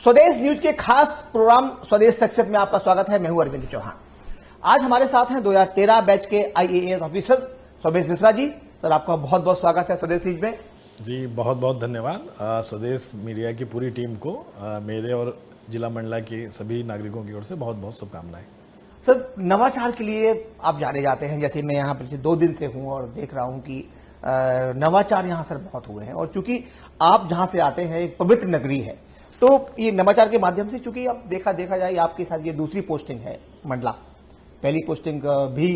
स्वदेश न्यूज के खास प्रोग्राम स्वदेश सक्सेस में आपका स्वागत है। मैं हूं अरविंद चौहान। आज हमारे साथ हैं 2013 बैच के आईएएस ऑफिसर स्वदेश मिश्रा जी। सर, आपका बहुत बहुत स्वागत है स्वदेश न्यूज में। जी बहुत बहुत धन्यवाद। स्वदेश मीडिया की पूरी टीम को मेरे और जिला मंडला के सभी नागरिकों की ओर से बहुत बहुत शुभकामनाएं। सर, नवाचार के लिए आप जाने जाते हैं। जैसे मैं यहाँ पिछले 2 दिन से हूँ और देख रहा हूँ कि नवाचार यहाँ सर बहुत हुए हैं। और चूंकि आप जहाँ से आते हैं एक पवित्र नगरी है, तो ये नवाचार के माध्यम से, चूंकि अब देखा जाए आपके साथ ये दूसरी पोस्टिंग है मंडला। पहली पोस्टिंग भी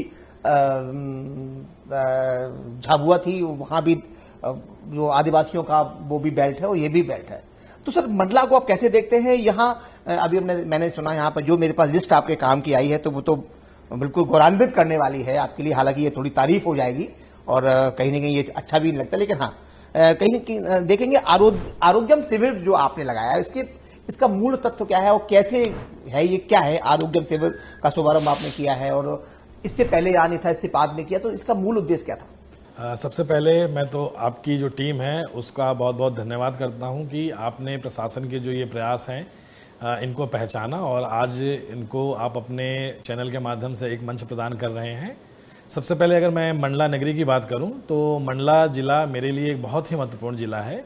झाबुआ थी, वहां भी जो आदिवासियों का वो भी बेल्ट है और ये भी बेल्ट है। तो सर, मंडला को आप कैसे देखते हैं? यहाँ अभी मैंने सुना यहाँ पर जो मेरे पास लिस्ट आपके काम की आई है, तो वो तो बिल्कुल गौरवान्वित करने वाली है आपके लिए। हालांकि ये थोड़ी तारीफ हो जाएगी और कहीं ना कहीं ये अच्छा भी नहीं लगता, लेकिन हाँ, कहीं देखेंगे आरोग्यम शिविर जो आपने लगाया है, इसका मूल तत्व क्या है और कैसे है? ये क्या है? आरोग्यम शिविर का शुभारंभ आपने किया है और इससे पहले या नहीं था, इससे बाद में किया, तो इसका मूल उद्देश्य क्या था? सबसे पहले मैं तो आपकी जो टीम है उसका बहुत बहुत धन्यवाद करता हूं कि आपने प्रशासन के जो ये प्रयास हैं इनको पहचाना और आज इनको आप अपने चैनल के माध्यम से एक मंच प्रदान कर रहे हैं। सबसे पहले अगर मैं मंडला नगरी की बात करूं तो मंडला जिला मेरे लिए एक बहुत ही महत्वपूर्ण जिला है।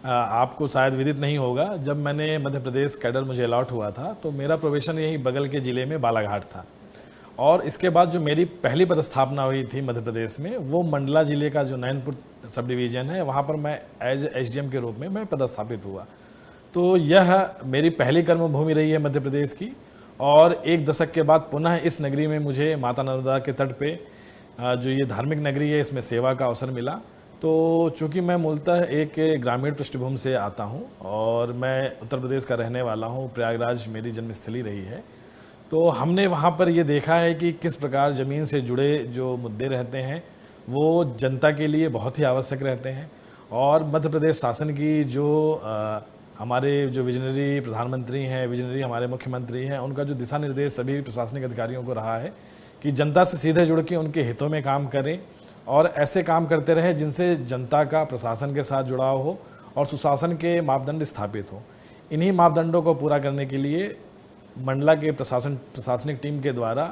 आपको शायद विदित नहीं होगा, जब मैंने मध्य प्रदेश कैडर मुझे अलॉट हुआ था तो मेरा प्रोबेशन यही बगल के ज़िले में बालाघाट था। और इसके बाद जो मेरी पहली पदस्थापना हुई थी मध्य प्रदेश में, वो मंडला जिले का जो नैनपुर सब डिवीज़न है, वहाँ पर मैं एज एसडीएम के रूप में मैं पदस्थापित हुआ। तो यह मेरी पहली कर्मभूमि रही है मध्य प्रदेश की। और 1 दशक के बाद पुनः इस नगरी में मुझे माता नर्मदा के तट पे जो ये धार्मिक नगरी है, इसमें सेवा का अवसर मिला। तो चूँकि मैं मूलतः एक ग्रामीण पृष्ठभूमि से आता हूँ और मैं उत्तर प्रदेश का रहने वाला हूँ, प्रयागराज मेरी जन्मस्थली रही है, तो हमने वहाँ पर ये देखा है कि किस प्रकार ज़मीन से जुड़े जो मुद्दे रहते हैं वो जनता के लिए बहुत ही आवश्यक रहते हैं। और मध्य प्रदेश शासन की जो हमारे जो विजनरी प्रधानमंत्री हैं, विजनरी हमारे मुख्यमंत्री हैं, उनका जो दिशा निर्देश सभी प्रशासनिक अधिकारियों को रहा है कि जनता से सीधे जुड़ के उनके हितों में काम करें और ऐसे काम करते रहे जिनसे जनता का प्रशासन के साथ जुड़ाव हो और सुशासन के मापदंड स्थापित हो। इन्हीं मापदंडों को पूरा करने के लिए मंडला के प्रशासनिक टीम के द्वारा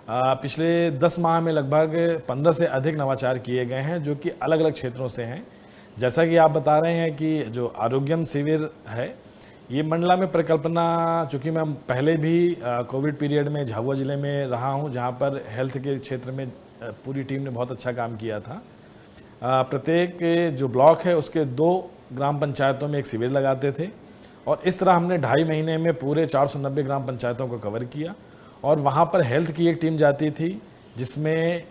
पिछले 10 माह में लगभग 15 से अधिक नवाचार किए गए हैं, जो कि अलग अलग क्षेत्रों से हैं। जैसा कि आप बता रहे हैं कि जो आरोग्यम शिविर है, ये मंडला में परिकल्पना, चूँकि मैं पहले भी कोविड पीरियड में झाबुआ ज़िले में रहा हूँ, जहाँ पर हेल्थ के क्षेत्र में पूरी टीम ने बहुत अच्छा काम किया था। प्रत्येक जो ब्लॉक है उसके 2 ग्राम पंचायतों में एक शिविर लगाते थे और इस तरह हमने 2.5 महीने में पूरे 490 ग्राम पंचायतों को कवर किया। और वहाँ पर हेल्थ की एक टीम जाती थी जिसमें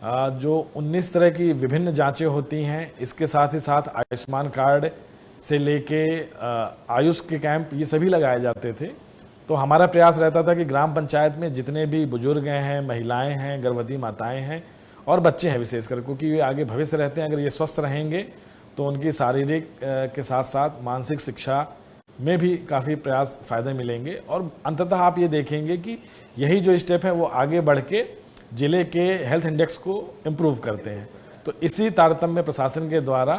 जो 19 तरह की विभिन्न जांचें होती हैं, इसके साथ ही साथ आयुष्मान कार्ड से लेके आयुष के कैंप, ये सभी लगाए जाते थे। तो हमारा प्रयास रहता था कि ग्राम पंचायत में जितने भी बुजुर्ग हैं, महिलाएं हैं, गर्भवती माताएं हैं और बच्चे हैं विशेषकर, क्योंकि ये आगे भविष्य रहते हैं, अगर ये स्वस्थ रहेंगे तो उनकी शारीरिक के साथ साथ मानसिक शिक्षा में भी काफ़ी प्रयास फ़ायदे मिलेंगे। और अंततः आप ये देखेंगे कि यही जो स्टेप है वो आगे बढ़ के ज़िले के हेल्थ इंडेक्स को इम्प्रूव करते हैं। तो इसी तारतम्य प्रशासन के द्वारा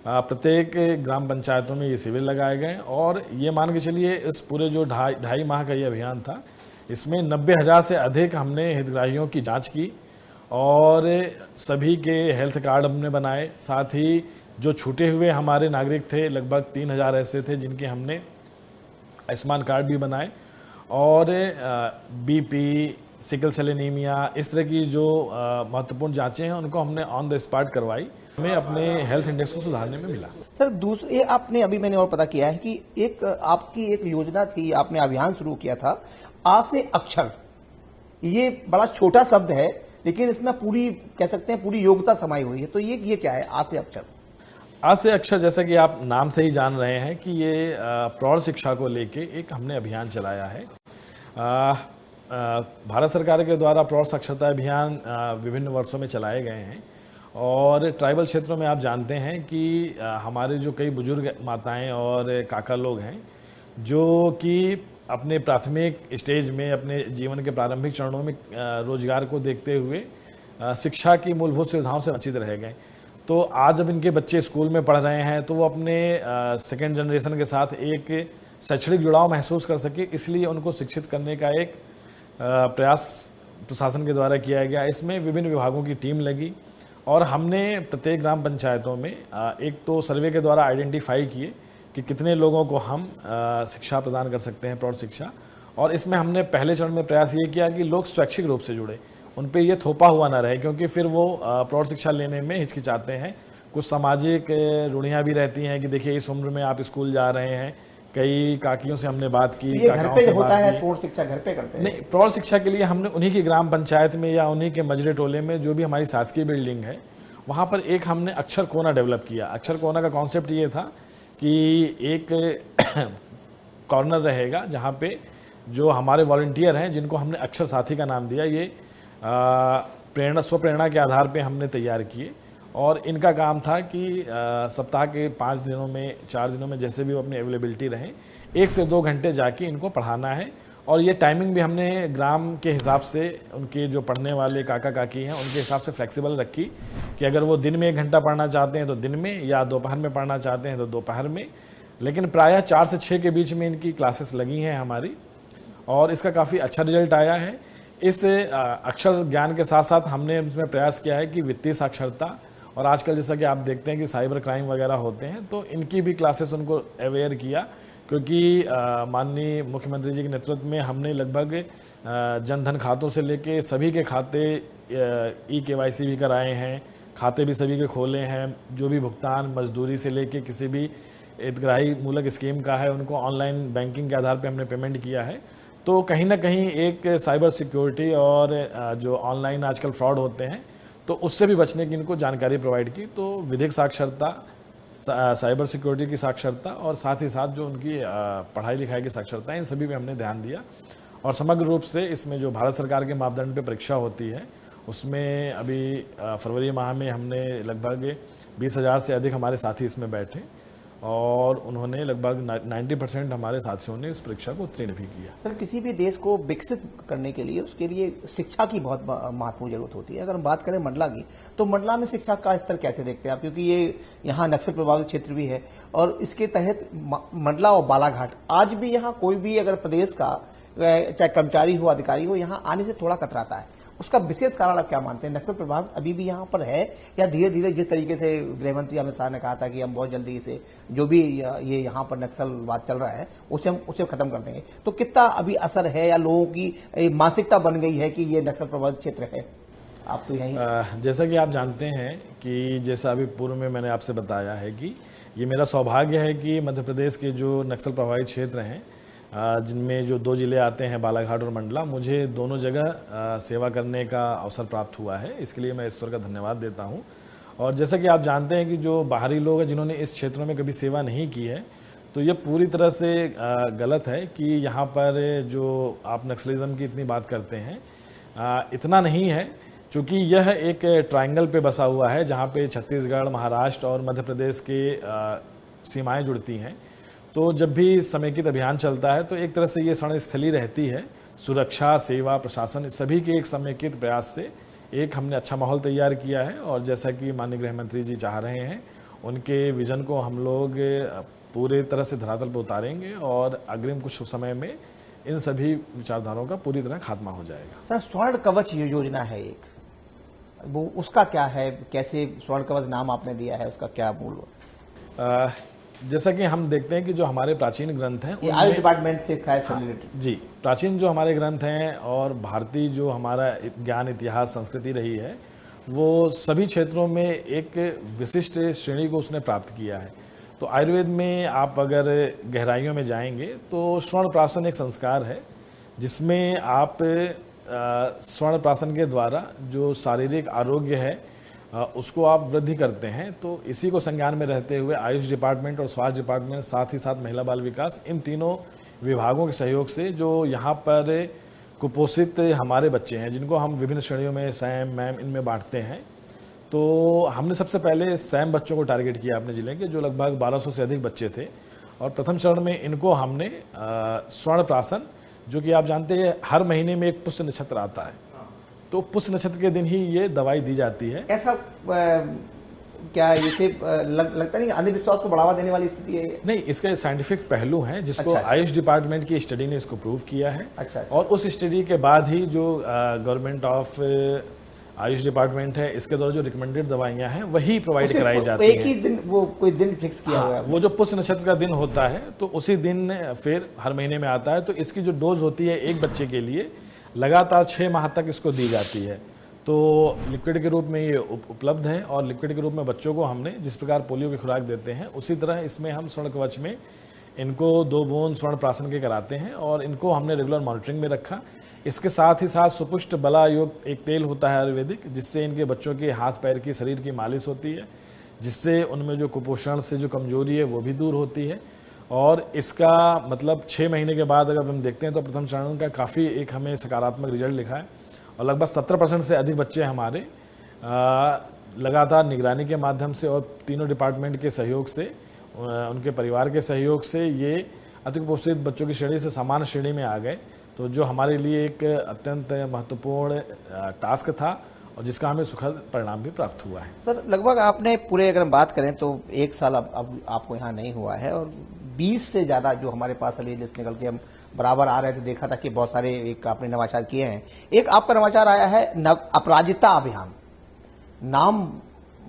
प्रत्येक ग्राम पंचायतों में ये शिविर लगाए गए और ये मान के चलिए इस पूरे जो 2.5 माह का ये अभियान था, इसमें 90,000 से अधिक हमने हितग्राहियों की जांच की और सभी के हेल्थ कार्ड हमने बनाए। साथ ही जो छूटे हुए हमारे नागरिक थे, लगभग 3,000 ऐसे थे जिनके हमने आयुष्मान कार्ड भी बनाए। और बीपी, सिकल सेल एनीमिया, इस तरह की जो महत्वपूर्ण जांचें हैं उनको हमने ऑन द स्पॉट करवाई। हमें अपने हेल्थ इंडेक्स को सुधारने में मिला। सर, दूसरे आपने अभी मैंने और पता किया है कि आपकी एक योजना थी, आपने अभियान शुरू किया था आ से अक्षर। ये बड़ा छोटा शब्द है लेकिन इसमें पूरी, कह सकते हैं, पूरी योग्यता समाई हुई है। तो ये क्या है आ से अक्षर? आज से अक्षर, जैसा कि आप नाम से ही जान रहे हैं कि ये प्रौढ़ शिक्षा को लेके एक हमने अभियान चलाया है। भारत सरकार के द्वारा प्रौढ़ साक्षरता अभियान विभिन्न वर्षों में चलाए गए हैं और ट्राइबल क्षेत्रों में आप जानते हैं कि हमारे जो कई बुजुर्ग माताएं और काका लोग हैं जो कि अपने प्राथमिक स्टेज में, अपने जीवन के प्रारंभिक चरणों में रोजगार को देखते हुए शिक्षा की मूलभूत सुविधाओं से वंचित रह गए। तो आज जब इनके बच्चे स्कूल में पढ़ रहे हैं तो वो अपने सेकेंड जनरेशन के साथ एक शैक्षणिक जुड़ाव महसूस कर सके, इसलिए उनको शिक्षित करने का एक प्रयास प्रशासन के द्वारा किया गया। इसमें विभिन्न विभागों की टीम लगी और हमने प्रत्येक ग्राम पंचायतों में एक तो सर्वे के द्वारा आइडेंटिफाई किए कि कितने लोगों को हम शिक्षा प्रदान कर सकते हैं, प्रौढ़ शिक्षा। और इसमें हमने पहले चरण में प्रयास ये किया कि लोग स्वैच्छिक रूप से जुड़े, उन पे ये थोपा हुआ ना रहे, क्योंकि फिर वो प्रौढ़ शिक्षा लेने में हिचकिचाते हैं। कुछ सामाजिक रूढ़ियाँ भी रहती हैं कि देखिए इस उम्र में आप स्कूल जा रहे हैं। कई काकियों से हमने बात की, ये घर काकाओं पे से होता बात है, की। प्रौढ़ शिक्षा घर पे करते हैं? नहीं, प्रौढ़ शिक्षा के लिए हमने उन्हीं की ग्राम पंचायत में या उन्हीं के मजरे टोले में जो भी हमारी शासकीय बिल्डिंग है, वहाँ पर एक हमने अक्षर कोना डेवलप किया। अक्षर कोना का कॉन्सेप्ट ये था कि एक कॉर्नर रहेगा जहाँ पे जो हमारे वॉलंटियर हैं, जिनको हमने अक्षर साथी का नाम दिया, ये स्वप्रेरणा के आधार पे हमने तैयार किए। और इनका काम था कि सप्ताह के 5 दिनों में, 4 दिनों में, जैसे भी वो अपनी अवेलेबिलिटी रहे, 1 से 2 घंटे जाके इनको पढ़ाना है। और ये टाइमिंग भी हमने ग्राम के हिसाब से, उनके जो पढ़ने वाले काका काकी हैं उनके हिसाब से फ्लेक्सिबल रखी कि अगर वो दिन में 1 घंटा पढ़ना चाहते हैं तो दिन में, या दोपहर में पढ़ना चाहते हैं तो दोपहर में। लेकिन प्रायः 4 से 6 के बीच में इनकी क्लासेस लगी हैं हमारी, और इसका काफ़ी अच्छा रिजल्ट आया है। इस अक्षर ज्ञान के साथ साथ हमने इसमें प्रयास किया है कि वित्तीय साक्षरता, और आजकल जैसा कि आप देखते हैं कि साइबर क्राइम वगैरह होते हैं, तो इनकी भी क्लासेस उनको अवेयर किया। क्योंकि माननीय मुख्यमंत्री जी के नेतृत्व में हमने लगभग जनधन खातों से लेके सभी के खाते ई-KYC भी कराए हैं, खाते भी सभी के खोले हैं। जो भी भुगतान मजदूरी से लेके किसी भी हितग्राही मूलक स्कीम का है, उनको ऑनलाइन बैंकिंग के आधार पर हमने पेमेंट किया है। तो कहीं ना कहीं एक साइबर सिक्योरिटी और जो ऑनलाइन आजकल फ्रॉड होते हैं, तो उससे भी बचने की इनको जानकारी प्रोवाइड की। तो विधिक साक्षरता, साइबर सिक्योरिटी की साक्षरता, और साथ ही साथ जो उनकी पढ़ाई लिखाई की साक्षरता है, इन सभी पे हमने ध्यान दिया। और समग्र रूप से इसमें जो भारत सरकार के मापदंड पे परीक्षा होती है, उसमें अभी फरवरी माह में हमने लगभग 20,000 से अधिक हमारे साथी इसमें बैठे, और उन्होंने लगभग 90% हमारे साथियों ने इस परीक्षा को उत्तीर्ण भी किया। सर, किसी भी देश को विकसित करने के लिए उसके लिए शिक्षा की बहुत महत्वपूर्ण जरूरत होती है। अगर हम बात करें मंडला की, तो मंडला में शिक्षा का स्तर कैसे देखते हैं आप? क्योंकि ये यहाँ नक्सल प्रभावित क्षेत्र भी है, और इसके तहत मंडला और बालाघाट, आज भी यहाँ कोई भी अगर प्रदेश का चाहे कर्मचारी हो, अधिकारी हो, यहाँ आने से थोड़ा कतराता है। उसका विशेष कारण आप क्या मानते हैं? नक्सल प्रभाव अभी भी यहाँ पर है, या धीरे धीरे जिस तरीके से गृहमंत्री अमित शाह ने कहा था कि हम बहुत जल्दी इसे, जो भी ये यहाँ पर नक्सलवाद चल रहा है, उसे खत्म कर देंगे, तो कितना अभी असर है, या लोगों की मानसिकता बन गई है कि ये नक्सल प्रभावित क्षेत्र है? आप तो यही, जैसा कि आप जानते हैं कि जैसा अभी पूर्व में मैंने आपसे बताया है कि ये मेरा सौभाग्य है कि मध्य प्रदेश के जो नक्सल प्रभावित क्षेत्र हैं, जिनमें जो 2 जिले आते हैं, बालाघाट और मंडला, मुझे दोनों जगह सेवा करने का अवसर प्राप्त हुआ है। इसके लिए मैं ईश्वर का धन्यवाद देता हूं। और जैसा कि आप जानते हैं कि जो बाहरी लोग हैं जिन्होंने इस क्षेत्रों में कभी सेवा नहीं की है, तो ये पूरी तरह से गलत है कि यहाँ पर जो आप नक्सलिज्म की इतनी बात करते हैं, इतना नहीं है। चूँकि यह एक ट्रायंगल पे बसा हुआ है, जहाँ पे छत्तीसगढ़, महाराष्ट्र और मध्य प्रदेश के सीमाएँ जुड़ती हैं। तो जब भी समेकित अभियान चलता है, तो एक तरह से ये रणस्थली रहती है। सुरक्षा, सेवा, प्रशासन, सभी के एक समेकित प्रयास से एक हमने अच्छा माहौल तैयार किया है। और जैसा कि माननीय गृह मंत्री जी चाह रहे हैं, उनके विजन को हम लोग पूरे तरह से धरातल पर उतारेंगे, और अग्रिम कुछ समय में इन सभी विचारधाराओं का पूरी तरह खात्मा हो जाएगा। सर, स्वर्ण कवच योजना है एक, वो उसका क्या है? कैसे स्वर्ण कवच नाम आपने दिया है, उसका क्या मूल? जैसा कि हम देखते हैं कि जो हमारे प्राचीन ग्रंथ हैं, आयुष डिपार्टमेंट से रिलेटेड, जी, प्राचीन जो हमारे ग्रंथ हैं और भारतीय जो हमारा ज्ञान, इतिहास, संस्कृति रही है, वो सभी क्षेत्रों में एक विशिष्ट श्रेणी को उसने प्राप्त किया है। तो आयुर्वेद में आप अगर गहराइयों में जाएंगे तो स्वर्ण प्राशन एक संस्कार है, जिसमें आप स्वर्ण प्राशन के द्वारा जो शारीरिक आरोग्य है उसको आप वृद्धि करते हैं। तो इसी को संज्ञान में रहते हुए आयुष डिपार्टमेंट और स्वास्थ्य डिपार्टमेंट, साथ ही साथ महिला बाल विकास, इन तीनों विभागों के सहयोग से जो यहाँ पर कुपोषित हमारे बच्चे हैं, जिनको हम विभिन्न श्रेणियों में सैम, मैम, इनमें बांटते हैं, तो हमने सबसे पहले सैम बच्चों को टारगेट किया अपने ज़िले के, जो लगभग 1200 से अधिक बच्चे थे। और प्रथम चरण में इनको हमने स्वर्ण प्राशन, जो कि आप जानते हैं हर महीने में एक पुष्य नक्षत्र आता है, तो पुष्य नक्षत्र के दिन ही ये दवाई दी जाती है। ऐसा क्या इसे लगता नहीं कि अंधविश्वास को बढ़ावा देने वाली स्थिति है ये? नहीं, इसका साइंटिफिक पहलू है जिसको अच्छा, अच्छा। आयुष डिपार्टमेंट की स्टडी ने इसको प्रूव किया है। अच्छा, अच्छा। और उस स्टडी के बाद ही जो गवर्नमेंट ऑफ आयुष डिपार्टमेंट है, इसके द्वारा जो रिकमेंडेड दवाइयां हैं वही प्रोवाइड उसे कराई जाती एक हैं। ही दिन वो कोई दिन फिक्स किया हुआ हाँ, है? वो जो पुष्य नक्षत्र का दिन होता है तो उसी दिन फिर हर महीने में आता है। तो इसकी जो डोज होती है एक बच्चे के लिए लगातार 6 माह तक इसको दी जाती है। तो लिक्विड के रूप में ये उपलब्ध है और लिक्विड के रूप में बच्चों को हमने जिस प्रकार पोलियो की खुराक देते हैं उसी तरह इसमें हम स्वर्ण कवच में इनको 2 बूंद स्वर्ण प्राशन के कराते हैं और इनको हमने रेगुलर मॉनिटरिंग में रखा। इसके साथ ही साथ सुपुष्ट बला युक्त एक तेल होता है आयुर्वेदिक, जिससे इनके बच्चों के हाथ पैर की शरीर की मालिश होती है, जिससे उनमें जो कुपोषण से जो कमजोरी है वो भी दूर होती है। और इसका मतलब 6 महीने के बाद अगर हम देखते हैं तो प्रथम चरण का काफ़ी एक हमें सकारात्मक रिजल्ट लिखा है और लगभग 70% से अधिक बच्चे हमारे लगातार निगरानी के माध्यम से और तीनों डिपार्टमेंट के सहयोग से उनके परिवार के सहयोग से ये अति कुपोषित बच्चों की श्रेणी से सामान्य श्रेणी में आ गए। तो जो हमारे लिए एक अत्यंत महत्वपूर्ण टास्क था और जिसका हमें सुखद परिणाम भी प्राप्त हुआ है। सर लगभग आपने पूरे अगर हम बात करें तो 1 साल अब आपको यहाँ नहीं हुआ है और 20 से ज़्यादा जो हमारे पास अभी लिस्ट निकल के हम बराबर आ रहे थे, देखा था कि बहुत सारे एक आपने नवाचार किए हैं। एक आपका नवाचार आया है अपराजिता अभियान। नाम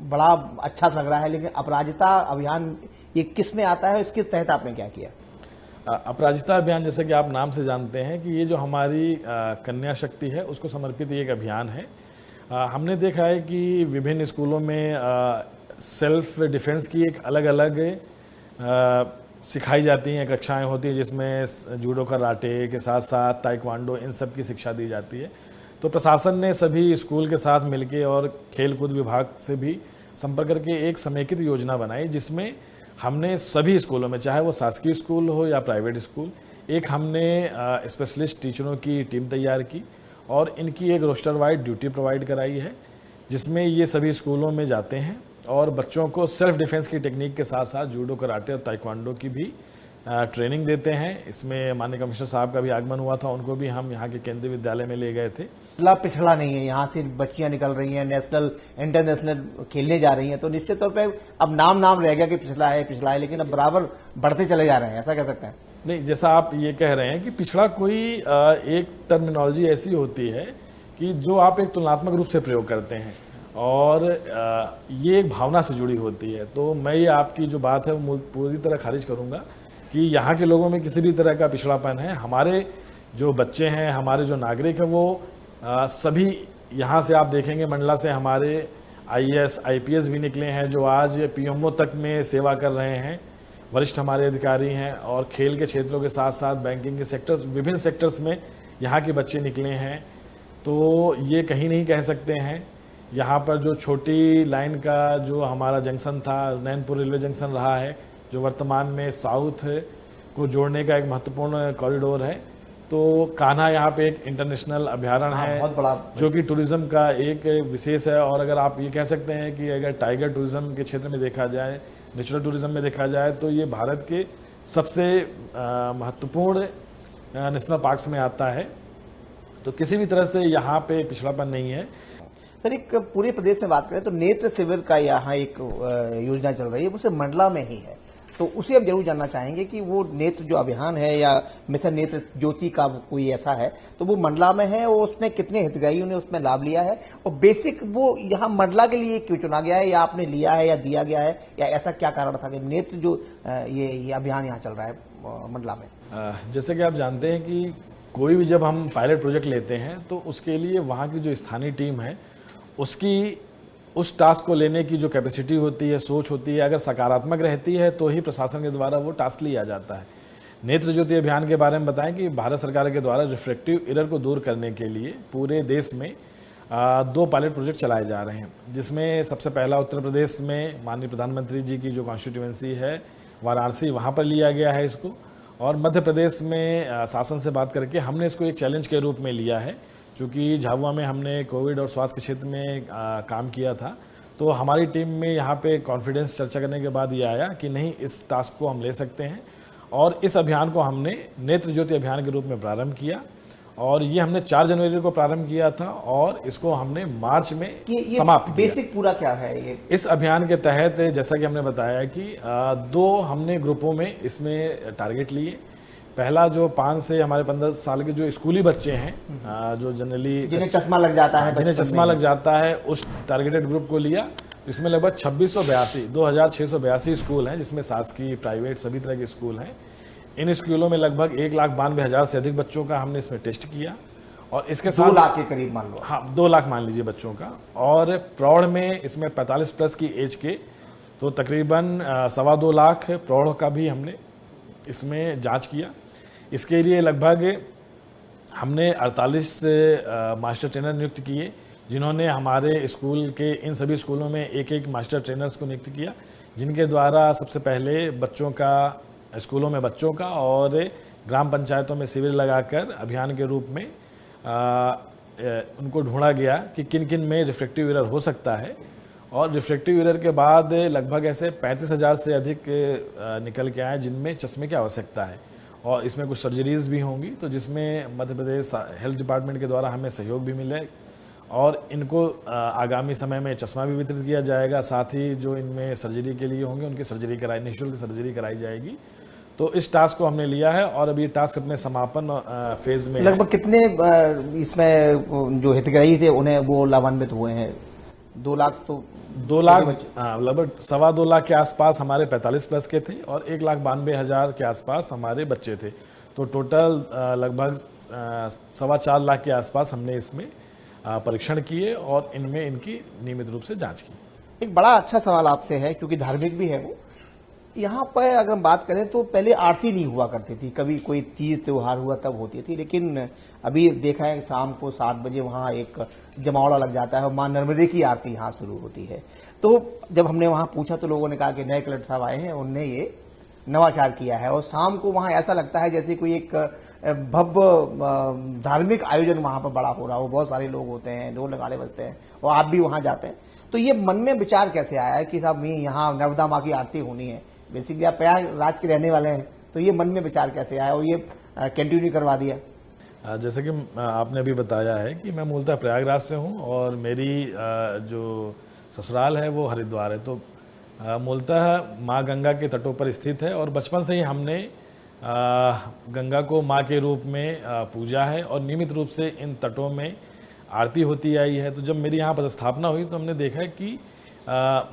बड़ा अच्छा लग रहा है, लेकिन अपराजिता अभियान ये किस में आता है, इसके तहत आपने क्या किया? अपराजिता अभियान जैसे कि आप नाम से जानते हैं कि ये जो हमारी कन्या शक्ति है उसको समर्पित एक अभियान है। हमने देखा है कि विभिन्न स्कूलों में सेल्फ डिफेंस की एक अलग अलग सिखाई जाती हैं, कक्षाएं होती हैं जिसमें जूडो कराटे के साथ साथ ताइक्वांडो इन सब की शिक्षा दी जाती है। तो प्रशासन ने सभी स्कूल के साथ मिलके और खेलकूद विभाग से भी संपर्क करके एक समेकित योजना बनाई, जिसमें हमने सभी स्कूलों में, चाहे वो शासकीय स्कूल हो या प्राइवेट स्कूल, एक हमने स्पेशलिस्ट टीचरों की टीम तैयार की और इनकी एक रोस्टर वाइज ड्यूटी प्रोवाइड कराई है, जिसमें ये सभी स्कूलों में जाते हैं और बच्चों को सेल्फ डिफेंस की टेक्निक के साथ साथ जूडो कराटे और ताइक्वांडो की भी ट्रेनिंग देते हैं। इसमें माननीय कमिश्नर साहब का भी आगमन हुआ था, उनको भी हम यहाँ के केंद्रीय विद्यालय में ले गए थे। पिछड़ा नहीं है, यहाँ से बच्चियां निकल रही हैं, नेशनल इंटरनेशनल खेलने जा रही हैं, तो निश्चित तौर पे अब नाम रह गया कि पिछड़ा है, लेकिन अब बराबर बढ़ते चले जा रहे हैं, ऐसा कह सकते हैं? नहीं, जैसा आप ये कह रहे हैं कि पिछड़ा कोई एक टर्मिनोलॉजी ऐसी होती है कि जो आप एक तुलनात्मक रूप से प्रयोग करते हैं और ये एक भावना से जुड़ी होती है। तो मैं ये आपकी जो बात है वो पूरी तरह खारिज करूँगा कि यहाँ के लोगों में किसी भी तरह का पिछड़ापन है। हमारे जो बच्चे हैं, हमारे जो नागरिक हैं, वो सभी यहाँ से आप देखेंगे मंडला से हमारे IAS IPS भी निकले हैं जो आज PMO तक में सेवा कर रहे हैं। वरिष्ठ हमारे अधिकारी हैं और खेल के क्षेत्रों के साथ साथ बैंकिंग के सेक्टर्स, विभिन्न सेक्टर्स में यहाँ के बच्चे निकले हैं। तो ये कहीं नहीं कह सकते हैं। यहाँ पर जो छोटी लाइन का जो हमारा जंक्शन था, नैनपुर रेलवे जंक्शन रहा है, जो वर्तमान में साउथ को जोड़ने का एक महत्वपूर्ण कॉरिडोर है। तो कान्हा यहाँ पे एक इंटरनेशनल अभ्यारण्य है, बहुत बड़ा, जो कि टूरिज्म का एक विशेष है। और अगर आप ये कह सकते हैं कि अगर टाइगर टूरिज्म के क्षेत्र में देखा जाए, नेचुरल टूरिज्म में देखा जाए, तो ये भारत के सबसे महत्वपूर्ण नेशनल पार्क्स में आता है। तो किसी भी तरह से यहाँ पे पिछड़ापन नहीं है। सर एक पूरे प्रदेश में बात करें तो नेत्र शिविर का यहाँ एक योजना चल रही है, उसे मंडला में ही है, तो उसे हम जरूर जानना चाहेंगे कि वो नेत्र जो अभियान है या मिशन नेत्र ज्योति का कोई ऐसा है तो वो मंडला में है, और उसमें कितने हितग्राहियों ने उसमें लाभ लिया है, और बेसिक वो यहाँ मंडला के लिए क्यों चुना गया है, या आपने लिया है या दिया गया है, या ऐसा क्या कारण था कि नेत्र जो ये अभियान यहाँ चल रहा है मंडला में? जैसे कि आप जानते हैं कि कोई भी जब हम पायलट प्रोजेक्ट लेते हैं तो उसके लिए वहाँ की जो स्थानीय टीम है उसकी उस टास्क को लेने की जो कैपेसिटी होती है, सोच होती है, अगर सकारात्मक रहती है तो ही प्रशासन के द्वारा वो टास्क लिया जाता है। नेत्र ज्योति अभियान के बारे में बताएं कि भारत सरकार के द्वारा रिफ्रैक्टिव एरर को दूर करने के लिए पूरे देश में 2 पायलट प्रोजेक्ट चलाए जा रहे हैं, जिसमें सबसे पहला उत्तर प्रदेश में माननीय प्रधानमंत्री जी की जो कॉन्स्टिट्यूएंसी है वाराणसी, वहाँ पर लिया गया है इसको, और मध्य प्रदेश में शासन से बात करके हमने इसको एक चैलेंज के रूप में लिया है। चूँकि झाबुआ में हमने कोविड और स्वास्थ्य के क्षेत्र में काम किया था, तो हमारी टीम में यहाँ पे कॉन्फिडेंस चर्चा करने के बाद ये आया कि नहीं, इस टास्क को हम ले सकते हैं, और इस अभियान को हमने नेत्र ज्योति अभियान के रूप में प्रारंभ किया। और ये हमने 4 जनवरी को प्रारंभ किया था और इसको हमने मार्च में ये समाप्त किया। बेसिक पूरा क्या है ये? इस अभियान के तहत जैसा कि हमने बताया कि 2 हमने ग्रुपों में इसमें टारगेट लिए। पहला जो 5 से हमारे 15 साल के जो स्कूली बच्चे हैं, जो जनरली जिन्हें चश्मा लग जाता है, जिन्हें बचपन चश्मा में। लग जाता है, उस टारगेटेड ग्रुप को लिया। इसमें लगभग 2682 स्कूल हैं, जिसमें शासकीय, प्राइवेट सभी तरह के स्कूल हैं। इन स्कूलों में लगभग 1,92,000 से अधिक बच्चों का हमने इसमें टेस्ट किया और इसके 2 साथ लाख के करीब मान लो। हाँ 2 लाख मान लीजिए बच्चों का। और प्रौढ़ में इसमें 45 प्लस की एज के तो तकरीबन 2.25 लाख प्रौढ़ का भी हमने इसमें जांच किया। इसके लिए लगभग हमने 48 मास्टर ट्रेनर नियुक्त किए, जिन्होंने हमारे स्कूल के इन सभी स्कूलों में एक मास्टर ट्रेनर्स को नियुक्त किया, जिनके द्वारा सबसे पहले बच्चों का, स्कूलों में बच्चों का और ग्राम पंचायतों में शिविर लगाकर अभियान के रूप में उनको ढूंढा गया कि किन किन में रिफ्रैक्टिव एरर हो सकता है। और रिफ्रैक्टिव एरर के बाद लगभग ऐसे 35,000 से अधिक निकल के आए जिनमें चश्मे की आवश्यकता है। और इसमें कुछ सर्जरीज भी होंगी, तो जिसमें मध्य प्रदेश हेल्थ डिपार्टमेंट के द्वारा हमें सहयोग भी मिले और इनको आगामी समय में चश्मा भी वितरित किया जाएगा। साथ ही जो इनमें सर्जरी के लिए होंगे उनकी सर्जरी कराई, निःशुल्क सर्जरी कराई जाएगी। तो इस टास्क को हमने लिया है और अभी ये टास्क अपने समापन फेज में है। लगभग कितने इसमें जो हितग्राही थे उन्हें वो लाभान्वित हुए हैं? 2 लाख तो 2 लाख, लगभग 2.25 लाख के आसपास हमारे 45 प्लस के थे और 1,92,000 के आसपास हमारे बच्चे थे। तो टोटल लगभग 4.25 लाख के आसपास हमने इसमें परीक्षण किए और इनमें इनकी नियमित रूप से जांच की। एक बड़ा अच्छा सवाल आपसे है, क्योंकि धार्मिक भी है वो। यहाँ पर अगर हम बात करें तो पहले आरती नहीं हुआ करती थी, कभी कोई तीज त्योहार हुआ तब होती थी, लेकिन अभी देखा है शाम को 7 बजे वहाँ एक जमावड़ा लग जाता है और मां नर्मदे की आरती यहाँ शुरू होती है। तो जब हमने वहाँ पूछा तो लोगों ने कहा कि नए कलेक्टर साहब आए हैं, उनने ये नवाचार किया है और शाम को वहाँ ऐसा लगता है जैसे कोई एक भव्य धार्मिक आयोजन वहाँ पर बड़ा हो रहा हो। बहुत सारे लोग होते हैं, ढोल नगाड़े बजते हैं और आप भी वहाँ जाते हैं। तो ये मन में विचार कैसे आया है कि साहब यहाँ नर्मदा माँ की आरती होनी है? बेसिकली आप प्रयागराज के रहने वाले हैं, तो ये मन में विचार कैसे आया और ये कंटिन्यू करवा दिया? जैसे कि आपने अभी बताया है कि मैं मूलतः प्रयागराज से हूँ और मेरी जो ससुराल है वो हरिद्वार है। तो मूलतः माँ गंगा के तटों पर स्थित है और बचपन से ही हमने गंगा को माँ के रूप में पूजा है और नियमित रूप से इन तटों में आरती होती आई है। तो जब मेरी यहाँ पदस्थापना हुई तो हमने देखा है कि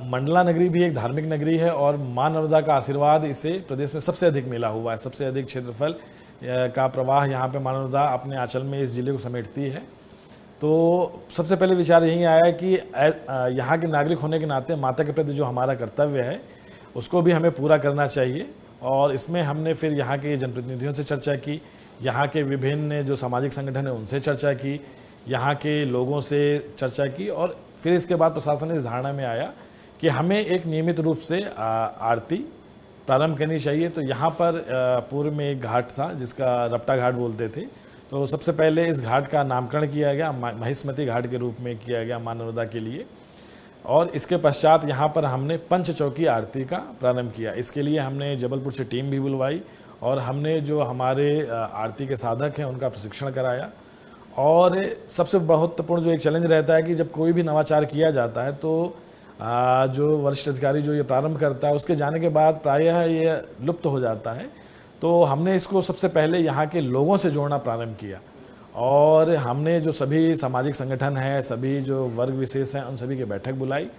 मंडला नगरी भी एक धार्मिक नगरी है और माँ नर्मदा का आशीर्वाद इसे प्रदेश में सबसे अधिक मिला हुआ है। सबसे अधिक क्षेत्रफल का प्रवाह यहाँ पे माँ नर्मदा अपने आंचल में इस जिले को समेटती है। तो सबसे पहले विचार यही आया कि यहाँ के नागरिक होने के नाते माता के प्रति जो हमारा कर्तव्य है उसको भी हमें पूरा करना चाहिए। और इसमें हमने फिर यहाँ के जनप्रतिनिधियों से चर्चा की, यहाँ के विभिन्न जो सामाजिक संगठन है उनसे चर्चा की, यहाँ के लोगों से चर्चा की और फिर इसके बाद प्रशासन इस धारणा में आया कि हमें एक नियमित रूप से आरती प्रारंभ करनी चाहिए। तो यहाँ पर पूर्व में एक घाट था जिसका रपटा घाट बोलते थे। तो सबसे पहले इस घाट का नामकरण किया गया, महिष्मती घाट के रूप में किया गया माँ नर्मदा के लिए। और इसके पश्चात यहाँ पर हमने पंचचौकी आरती का प्रारंभ किया। इसके लिए हमने जबलपुर से टीम भी बुलवाई और हमने जो हमारे आरती के साधक हैं उनका प्रशिक्षण कराया। और सबसे महत्वपूर्ण जो एक चैलेंज रहता है कि जब कोई भी नवाचार किया जाता है तो जो वरिष्ठ अधिकारी जो ये प्रारंभ करता है उसके जाने के बाद प्रायः ये लुप्त हो जाता है। तो हमने इसको सबसे पहले यहाँ के लोगों से जोड़ना प्रारंभ किया और हमने जो सभी सामाजिक संगठन हैं, सभी जो वर्ग विशेष हैं, उन सभी की बैठक बुलाई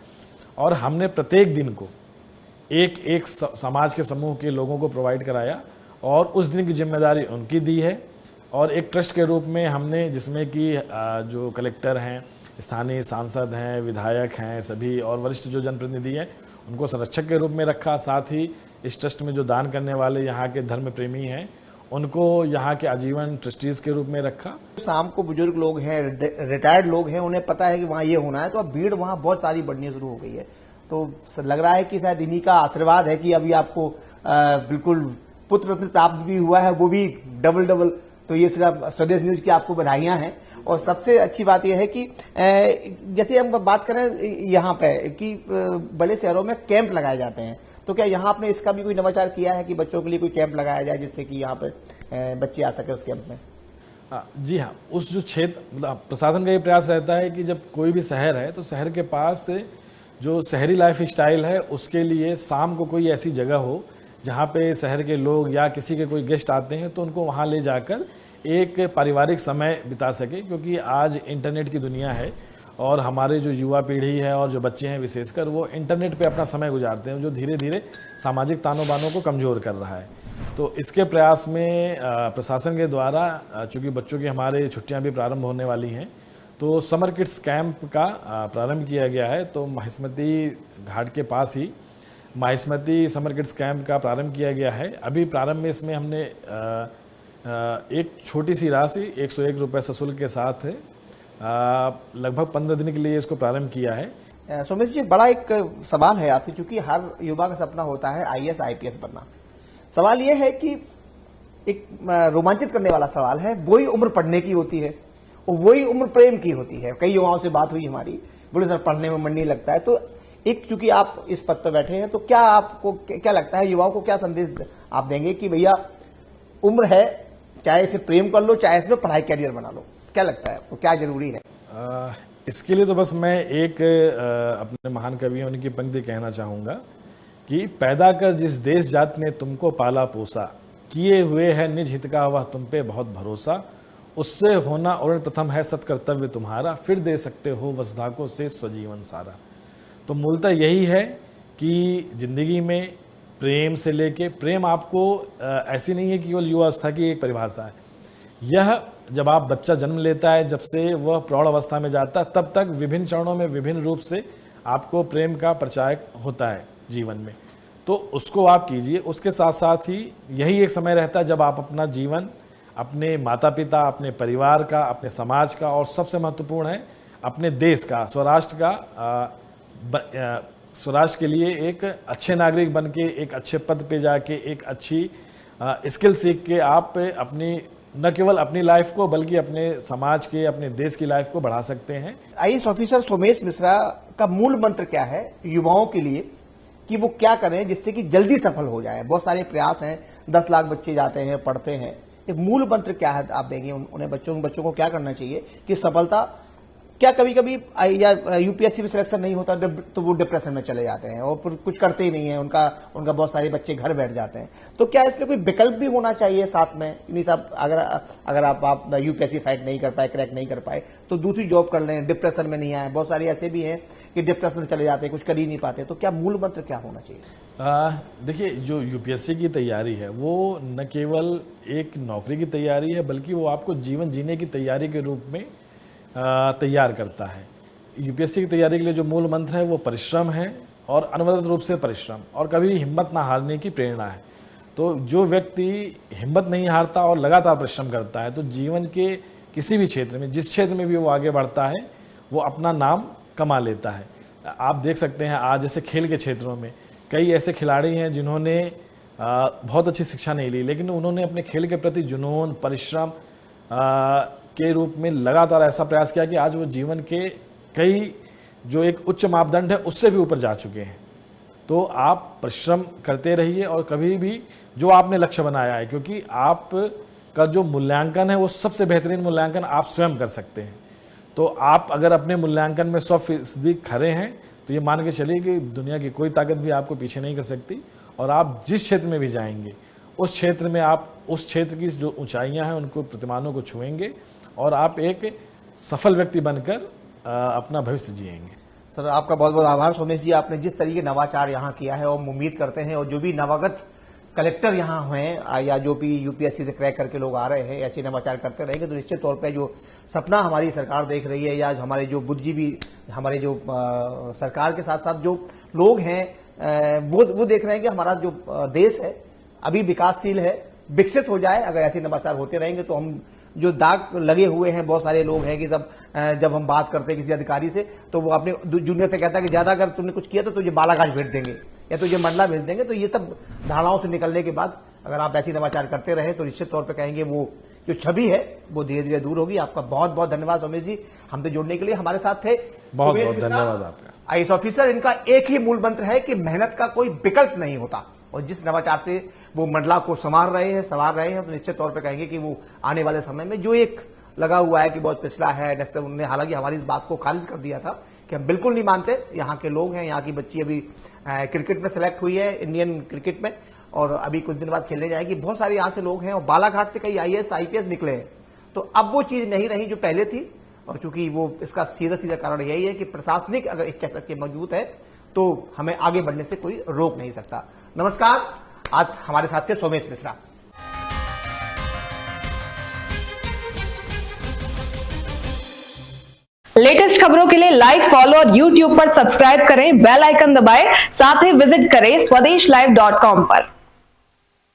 और हमने प्रत्येक दिन को एक एक समाज के समूह के लोगों को प्रोवाइड कराया और उस दिन की जिम्मेदारी उनकी दी है। और एक ट्रस्ट के रूप में हमने, जिसमें कि जो कलेक्टर हैं, स्थानीय सांसद हैं, विधायक हैं, सभी और वरिष्ठ जो जनप्रतिनिधि हैं उनको संरक्षक के रूप में रखा। साथ ही इस ट्रस्ट में जो दान करने वाले यहाँ के धर्म प्रेमी हैं उनको यहाँ के आजीवन ट्रस्टीज के रूप में रखा। शाम को बुजुर्ग लोग हैं, रिटायर्ड लोग हैं, उन्हें पता है कि वहाँ ये होना है, तो अब भीड़ वहाँ बहुत सारी बढ़नी शुरू हो गई है। तो लग रहा है कि शायद इन्हीं का आशीर्वाद है कि अभी आपको बिल्कुल पुत्र रत्न प्राप्त भी हुआ है, वो भी डबल। तो ये सिर्फ स्वदेश न्यूज की आपको बधाइयां हैं। और सबसे अच्छी बात यह है कि जैसे हम बात करें यहाँ पे कि बड़े शहरों में कैंप लगाए जाते हैं, तो क्या यहाँ आपने इसका भी कोई नवाचार किया है कि बच्चों के लिए कोई कैंप लगाया जाए जिससे कि यहाँ पे बच्चे आ सके उस कैंप में? जी हाँ, उस जो क्षेत्र मतलब प्रशासन का ये प्रयास रहता है कि जब कोई भी शहर है तो शहर के पास जो शहरी लाइफ स्टाइल है उसके लिए शाम को कोई ऐसी जगह हो जहाँ पे शहर के लोग या किसी के कोई गेस्ट आते हैं तो उनको वहाँ ले जाकर एक पारिवारिक समय बिता सके, क्योंकि आज इंटरनेट की दुनिया है और हमारे जो युवा पीढ़ी है और जो बच्चे हैं विशेषकर वो इंटरनेट पे अपना समय गुजारते हैं, जो धीरे धीरे सामाजिक तानों बानों को कमज़ोर कर रहा है। तो इसके प्रयास में प्रशासन के द्वारा चूँकि बच्चों की हमारे छुट्टियां भी प्रारंभ होने वाली हैं तो समर किड्स कैंप का प्रारंभ किया गया है। तो माहिस्मती घाट के पास ही माहिस्मती समर किड्स कैंप का प्रारंभ किया गया है। अभी प्रारंभ में इसमें हमने एक छोटी सी राशि 101 रुपये सशुल्क के साथ लगभग 15 दिन के लिए इसको प्रारंभ किया है। सोमेश जी, बड़ा एक सवाल है आपसे, क्योंकि हर युवा का सपना होता है आईएएस आईपीएस बनना। सवाल यह है कि एक रोमांचित करने वाला सवाल है, वही उम्र पढ़ने की होती है और वही उम्र प्रेम की होती है। कई युवाओं से बात हुई हमारी, बोले सर पढ़ने में मन नहीं लगता है। तो एक, चूंकि आप इस पद पर बैठे हैं, तो क्या आपको क्या लगता है, युवाओं को क्या संदेश आप देंगे कि भैया उम्र है, चाहे इसे प्रेम कर लो चाहे इसमें पढ़ाई कैरियर बना लो, क्या लगता है आपको क्या जरूरी है? इसके लिए तो बस मैं एक अपने महान कवियों की पंक्ति कहना चाहूँगा कि पैदा कर जिस देश जात ने तुमको पाला पोसा, किए हुए है निज हित का वह तुम पे बहुत भरोसा, उससे होना और प्रथम है सत्कर्तव्य तुम्हारा, फिर दे सकते हो वसुधा को से स्वजीवन सारा। तो मूलतः यही है कि जिंदगी में प्रेम से लेके, प्रेम आपको ऐसी नहीं है कि केवल युवावस्था की एक परिभाषा है। यह जब आप बच्चा जन्म लेता है, जब से वह प्रौढ़ अवस्था में जाता है, तब तक विभिन्न चरणों में विभिन्न रूप से आपको प्रेम का परिचय होता है जीवन में। तो उसको आप कीजिए। उसके साथ साथ ही यही एक समय रहता है जब आप अपना जीवन अपने माता पिता, अपने परिवार का, अपने समाज का और सबसे महत्वपूर्ण है अपने देश का, स्वराष्ट्र का, स्वराष्ट्र के लिए एक अच्छे नागरिक बन के, एक अच्छे पद पे जाके, एक अच्छी स्किल सीख के आप अपनी न केवल अपनी लाइफ को बल्कि अपने समाज के, अपने देश की लाइफ को बढ़ा सकते हैं। आईएएस ऑफिसर सोमेश मिश्रा का मूल मंत्र क्या है युवाओं के लिए, कि वो क्या करें जिससे कि जल्दी सफल हो जाए? बहुत सारे प्रयास हैं, 10 लाख बच्चे जाते हैं, पढ़ते हैं, एक मूल मंत्र क्या है आप देंगे उन्हें? बच्चों को क्या करना चाहिए कि सफलता, क्या कभी कभी या यूपीएससी में सिलेक्शन नहीं होता तो वो डिप्रेशन में चले जाते हैं और फिर कुछ करते ही नहीं है, उनका बहुत सारे बच्चे घर बैठ जाते हैं। तो क्या इसमें कोई विकल्प भी होना चाहिए साथ में? नहीं साहब, अगर आप यूपीएससी फाइट नहीं कर पाए, क्रैक नहीं कर पाए, तो दूसरी जॉब कर लें, डिप्रेशन में नहीं आए। बहुत सारे ऐसे भी हैं कि डिप्रेशन में चले जाते हैं, कुछ कर ही नहीं पाते। तो क्या मूल मंत्र क्या होना चाहिए? देखिए, जो यूपीएससी की तैयारी है वो न केवल एक नौकरी की तैयारी है, बल्कि वो आपको जीवन जीने की तैयारी के रूप में तैयार करता है। यूपीएससी की तैयारी के लिए जो मूल मंत्र है वो परिश्रम है, और अनवरत रूप से परिश्रम, और कभी हिम्मत ना हारने की प्रेरणा है। तो जो व्यक्ति हिम्मत नहीं हारता और लगातार परिश्रम करता है, तो जीवन के किसी भी क्षेत्र में, जिस क्षेत्र में भी वो आगे बढ़ता है, वो अपना नाम कमा लेता है। आप देख सकते हैं आज जैसे खेल के क्षेत्रों में कई ऐसे खिलाड़ी हैं जिन्होंने बहुत अच्छी शिक्षा नहीं ली, लेकिन उन्होंने अपने खेल के प्रति जुनून, परिश्रम के रूप में लगातार ऐसा प्रयास किया कि आज वो जीवन के कई जो एक उच्च मापदंड है उससे भी ऊपर जा चुके हैं। तो आप परिश्रम करते रहिए और कभी भी जो आपने लक्ष्य बनाया है, क्योंकि आप का जो मूल्यांकन है वो सबसे बेहतरीन मूल्यांकन आप स्वयं कर सकते हैं। तो आप अगर अपने मूल्यांकन में 100% खरे हैं तो ये मान के चलिए कि दुनिया की कोई ताकत भी आपको पीछे नहीं कर सकती, और आप जिस क्षेत्र में भी जाएंगे उस क्षेत्र में आप उस क्षेत्र की जो ऊंचाइयां हैं उनको, प्रतिमानों को छुएंगे और आप एक सफल व्यक्ति बनकर अपना भविष्य जिएंगे। सर, आपका बहुत बहुत आभार सोमेश जी। आपने जिस तरीके नवाचार यहाँ किया है, और हम उम्मीद करते हैं और जो भी नवागत कलेक्टर यहाँ हैं या जो भी यूपीएससी से क्रैक करके लोग आ रहे हैं, ऐसे नवाचार करते रहेंगे तो निश्चित तौर पे जो सपना हमारी सरकार देख रही है, या हमारे जो बुद्धिजीवी, हमारे जो सरकार के साथ साथ जो लोग हैं वो देख रहे हैं कि हमारा जो देश है अभी विकासशील है, विकसित हो जाए। अगर ऐसे नवाचार होते रहेंगे तो हम जो दाग लगे हुए हैं, बहुत सारे लोग हैं कि जब हम बात करते हैं किसी अधिकारी से तो वो अपने जूनियर से कहता है कि ज्यादा अगर तुमने कुछ किया तो तुझे बालाघाट भेज देंगे या तुझे मंडला भेज देंगे। तो ये सब धारणाओं से निकलने के बाद अगर आप ऐसी नवाचार करते रहे तो निश्चित तौर पर कहेंगे वो जो छवि है वो धीरे धीरे दूर होगी। आपका बहुत बहुत धन्यवाद सोमेश जी, हमसे जुड़ने के लिए। हमारे साथ थे बहुत बहुत धन्यवाद आपका। IAS officer. इनका एक ही मूल मंत्र है कि मेहनत का कोई विकल्प नहीं होता और जिस नवाचार से वो मंडला को संवार रहे हैं तो निश्चित तौर पर कहेंगे कि वो आने वाले समय में जो एक लगा हुआ है कि बहुत पिछड़ा है, उन्होंने हालांकि हमारी इस बात को खारिज कर दिया था कि हम बिल्कुल नहीं मानते। यहाँ के लोग हैं, यहाँ की बच्ची अभी क्रिकेट में सेलेक्ट हुई है, इंडियन क्रिकेट में, और अभी कुछ दिन बाद खेलने जाएगी। बहुत सारे यहाँ से लोग हैं और बालाघाट से कई IAS IPS निकले हैं। तो अब वो चीज नहीं रही जो पहले थी, और चूंकि वो इसका सीधा कारण यही है कि प्रशासनिक अगर इच्छा मौजूद है तो हमें आगे बढ़ने से कोई रोक नहीं सकता। नमस्कार, आज हमारे साथ थे सोमेश मिश्रा। लेटेस्ट खबरों के लिए लाइक, फॉलो और YouTube पर सब्सक्राइब करें, बेल आइकन दबाएं, साथ ही विजिट करें swedishlive.com पर।